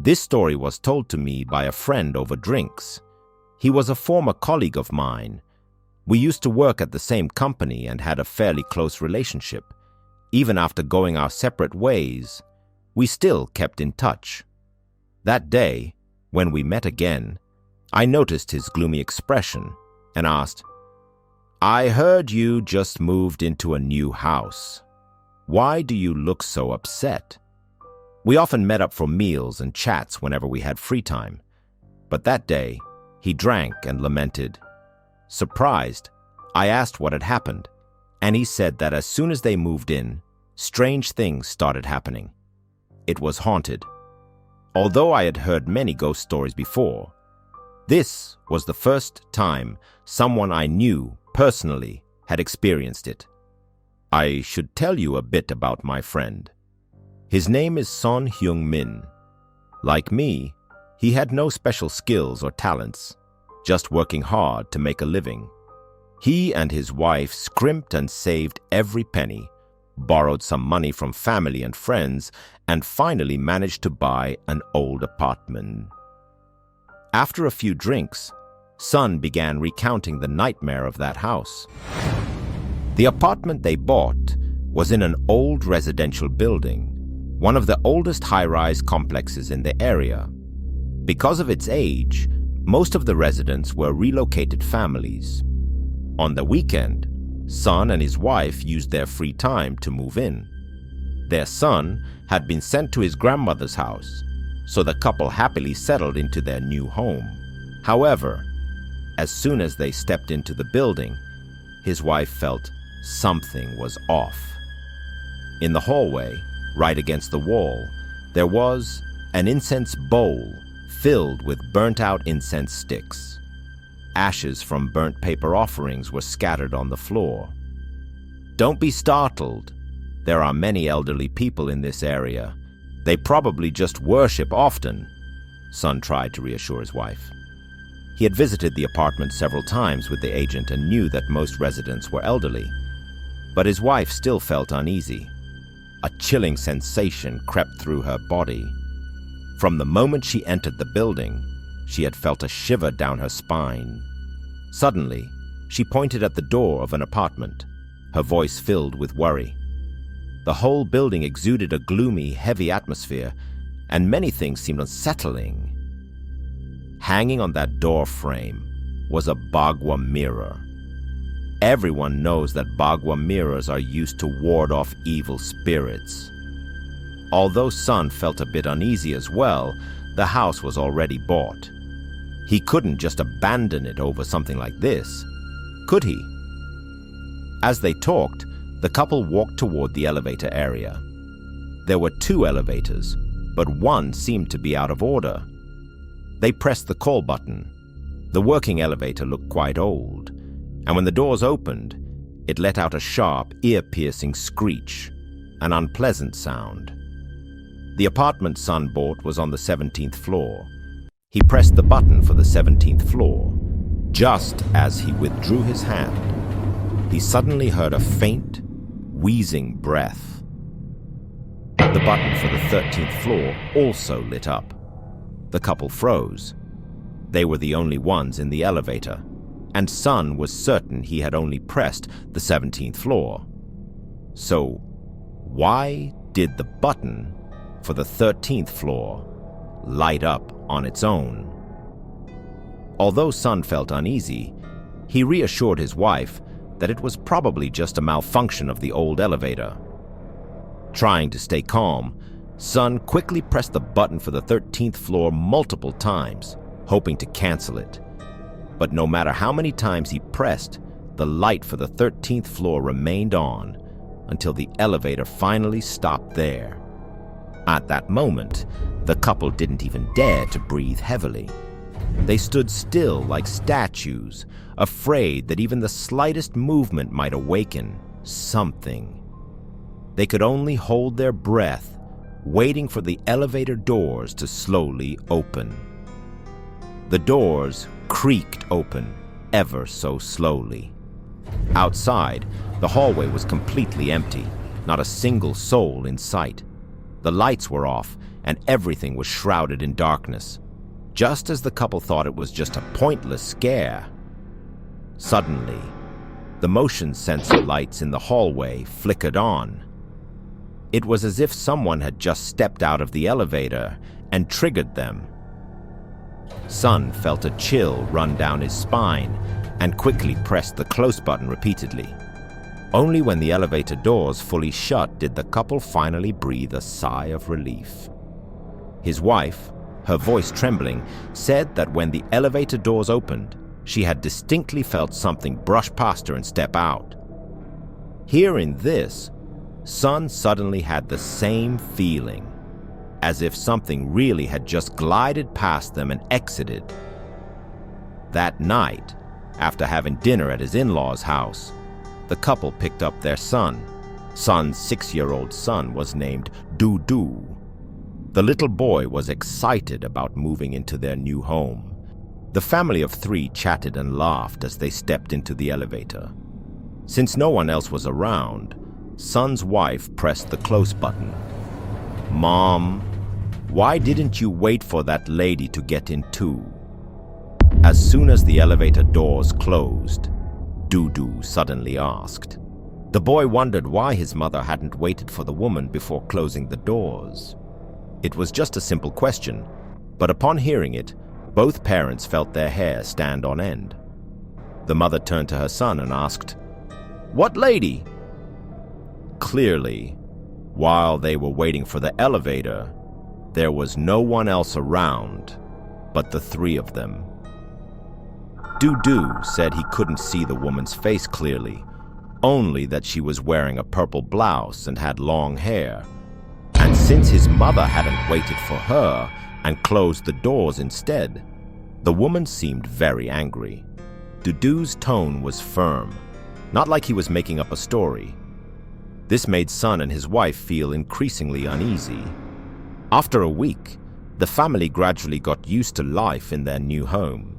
This story was told to me by a friend over drinks. He was a former colleague of mine. We used to work at the same company and had a fairly close relationship. Even after going our separate ways, we still kept in touch. That day, when we met again, I noticed his gloomy expression and asked, "I heard you just moved into a new house. Why do you look so upset?" We often met up for meals and chats whenever we had free time, but that day, he drank and lamented. Surprised, I asked what had happened, and he said that as soon as they moved in, strange things started happening. It was haunted. Although I had heard many ghost stories before, this was the first time someone I knew personally had experienced it. I should tell you a bit about my friend. His name is Son Hyung-min. Like me, he had no special skills or talents, just working hard to make a living. He and his wife scrimped and saved every penny, borrowed some money from family and friends, and finally managed to buy an old apartment. After a few drinks, Son began recounting the nightmare of that house. The apartment they bought was in an old residential building, one of the oldest high-rise complexes in the area. Because of its age, most of the residents were relocated families. On the weekend, Son and his wife used their free time to move in. Their son had been sent to his grandmother's house, so the couple happily settled into their new home. However, as soon as they stepped into the building, his wife felt something was off. In the hallway, right against the wall, there was an incense bowl filled with burnt-out incense sticks. Ashes from burnt paper offerings were scattered on the floor. "Don't be startled. There are many elderly people in this area. They probably just worship often," Son tried to reassure his wife. He had visited the apartment several times with the agent and knew that most residents were elderly. But his wife still felt uneasy. A chilling sensation crept through her body. From the moment she entered the building, she had felt a shiver down her spine. Suddenly, she pointed at the door of an apartment, her voice filled with worry. The whole building exuded a gloomy, heavy atmosphere, and many things seemed unsettling. Hanging on that door frame was a Bagua mirror. Everyone knows that Bagua mirrors are used to ward off evil spirits. Although Son felt a bit uneasy as well, the house was already bought. He couldn't just abandon it over something like this, could he? As they talked, the couple walked toward the elevator area. There were 2 elevators, but one seemed to be out of order. They pressed the call button. The working elevator looked quite old, and when the doors opened, it let out a sharp, ear-piercing screech, an unpleasant sound. The apartment Son bought was on the 17th floor. He pressed the button for the 17th floor. Just as he withdrew his hand, he suddenly heard a faint, wheezing breath. The button for the 13th floor also lit up. The couple froze. They were the only ones in the elevator, and Son was certain he had only pressed the 17th floor. So, why did the button for the 13th floor light up on its own? Although Son felt uneasy, he reassured his wife that it was probably just a malfunction of the old elevator. Trying to stay calm, Son quickly pressed the button for the 13th floor multiple times, hoping to cancel it. But no matter how many times he pressed, the light for the 13th floor remained on until the elevator finally stopped there. At that moment, the couple didn't even dare to breathe heavily. They stood still like statues, afraid that even the slightest movement might awaken something. They could only hold their breath, waiting for the elevator doors to slowly open. The doors creaked open ever so slowly. Outside, the hallway was completely empty, not a single soul in sight. The lights were off, and everything was shrouded in darkness, just as the couple thought it was just a pointless scare. Suddenly, the motion sensor lights in the hallway flickered on. It was as if someone had just stepped out of the elevator and triggered them. Sun felt a chill run down his spine and quickly pressed the close button repeatedly. Only when the elevator doors fully shut did the couple finally breathe a sigh of relief. His wife, her voice trembling, said that when the elevator doors opened, she had distinctly felt something brush past her and step out. Hearing this, Sun suddenly had the same feeling, as if something really had just glided past them and exited. That night, after having dinner at his in-laws' house, the couple picked up their son. Sun's 6-year-old son was named Dudu. The little boy was excited about moving into their new home. The family of 3 chatted and laughed as they stepped into the elevator. Since no one else was around, Sun's wife pressed the close button. "Mom, why didn't you wait for that lady to get in too?" As soon as the elevator doors closed, Dudu suddenly asked. The boy wondered why his mother hadn't waited for the woman before closing the doors. It was just a simple question, but upon hearing it, both parents felt their hair stand on end. The mother turned to her son and asked, "What lady?" Clearly, while they were waiting for the elevator, there was no one else around but the 3 of them. Dudu said he couldn't see the woman's face clearly, only that she was wearing a purple blouse and had long hair. And since his mother hadn't waited for her and closed the doors instead, the woman seemed very angry. Dudu's tone was firm, not like he was making up a story. This made Sun and his wife feel increasingly uneasy. After a week, the family gradually got used to life in their new home.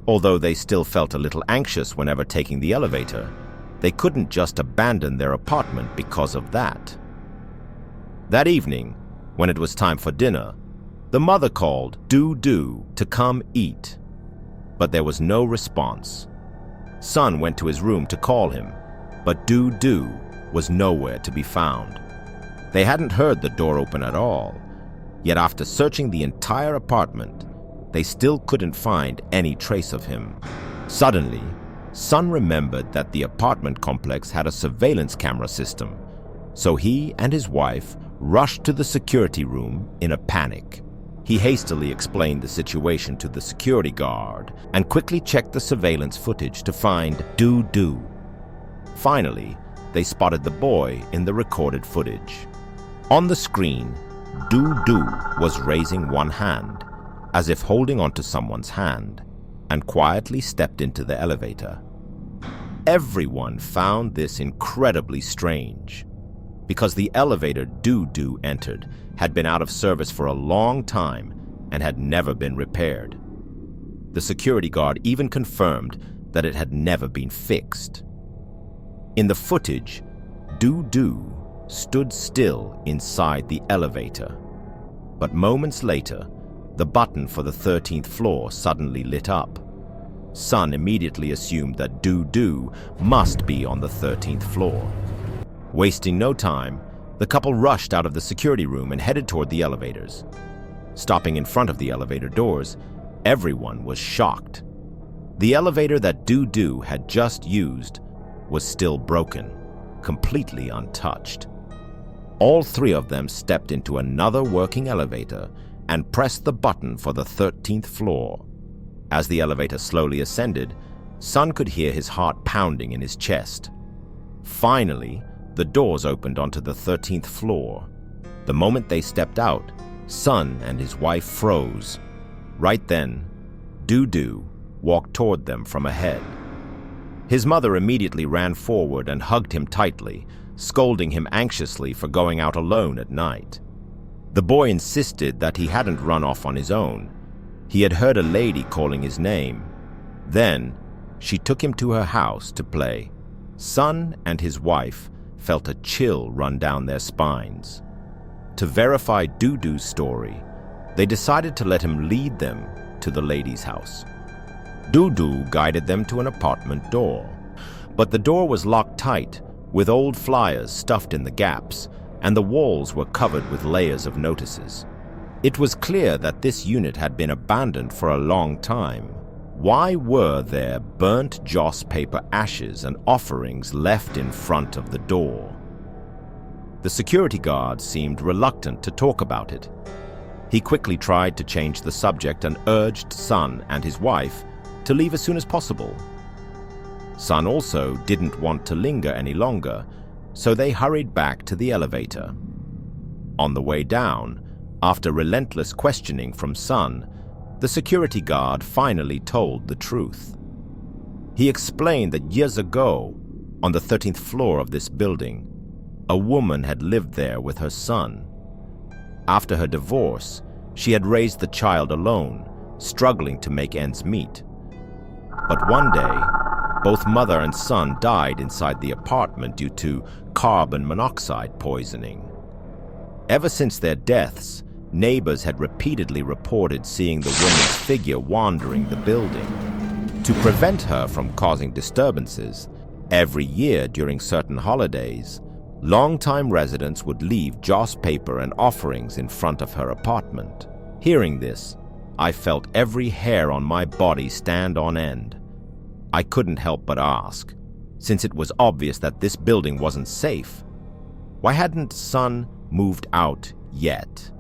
Although they still felt a little anxious whenever taking the elevator, they couldn't just abandon their apartment because of that. That evening, when it was time for dinner, the mother called Dudu to come eat, but there was no response. Sun went to his room to call him, but Dudu was nowhere to be found. They hadn't heard the door open at all, yet after searching the entire apartment, they still couldn't find any trace of him. Suddenly, Sun remembered that the apartment complex had a surveillance camera system, so he and his wife rushed to the security room in a panic. He hastily explained the situation to the security guard and quickly checked the surveillance footage to find Dudu. Finally, they spotted the boy in the recorded footage. On the screen, Dudu was raising one hand, as if holding onto someone's hand, and quietly stepped into the elevator. Everyone found this incredibly strange, because the elevator Dudu entered had been out of service for a long time and had never been repaired. The security guard even confirmed that it had never been fixed. In the footage, Dudu stood still inside the elevator, but moments later, the button for the 13th floor suddenly lit up. Sun immediately assumed that Dudu must be on the 13th floor. Wasting no time, the couple rushed out of the security room and headed toward the elevators. Stopping in front of the elevator doors, everyone was shocked. The elevator that Dudu had just used was still broken, completely untouched. All 3 of them stepped into another working elevator and pressed the button for the 13th floor. As the elevator slowly ascended, Sun could hear his heart pounding in his chest. Finally, the doors opened onto the 13th floor. The moment they stepped out, Sun and his wife froze. Right then, Dudu walked toward them from ahead. His mother immediately ran forward and hugged him tightly, scolding him anxiously for going out alone at night. The boy insisted that he hadn't run off on his own. He had heard a lady calling his name. Then, she took him to her house to play. Sun and his wife felt a chill run down their spines. To verify Dudu's story, they decided to let him lead them to the lady's house. Dudu guided them to an apartment door, but the door was locked tight, with old flyers stuffed in the gaps, and the walls were covered with layers of notices. It was clear that this unit had been abandoned for a long time. Why were there burnt joss paper ashes and offerings left in front of the door? The security guard seemed reluctant to talk about it. He quickly tried to change the subject and urged Sun and his wife to leave as soon as possible. Sun also didn't want to linger any longer, so they hurried back to the elevator. On the way down, after relentless questioning from Sun, the security guard finally told the truth. He explained that years ago, on the 13th floor of this building, a woman had lived there with her son. After her divorce, she had raised the child alone, struggling to make ends meet. But one day, both mother and son died inside the apartment due to carbon monoxide poisoning. Ever since their deaths, neighbors had repeatedly reported seeing the woman's figure wandering the building. To prevent her from causing disturbances, every year during certain holidays, longtime residents would leave joss paper and offerings in front of her apartment. Hearing this, I felt every hair on my body stand on end. I couldn't help but ask, since it was obvious that this building wasn't safe, why hadn't Sun moved out yet?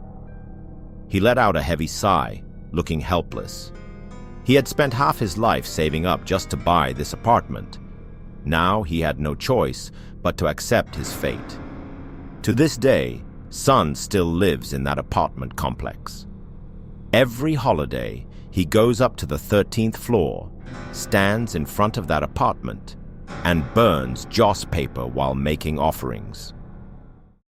He let out a heavy sigh, looking helpless. He had spent half his life saving up just to buy this apartment. Now he had no choice but to accept his fate. To this day, Sun still lives in that apartment complex. Every holiday, he goes up to the 13th floor, stands in front of that apartment, and burns joss paper while making offerings.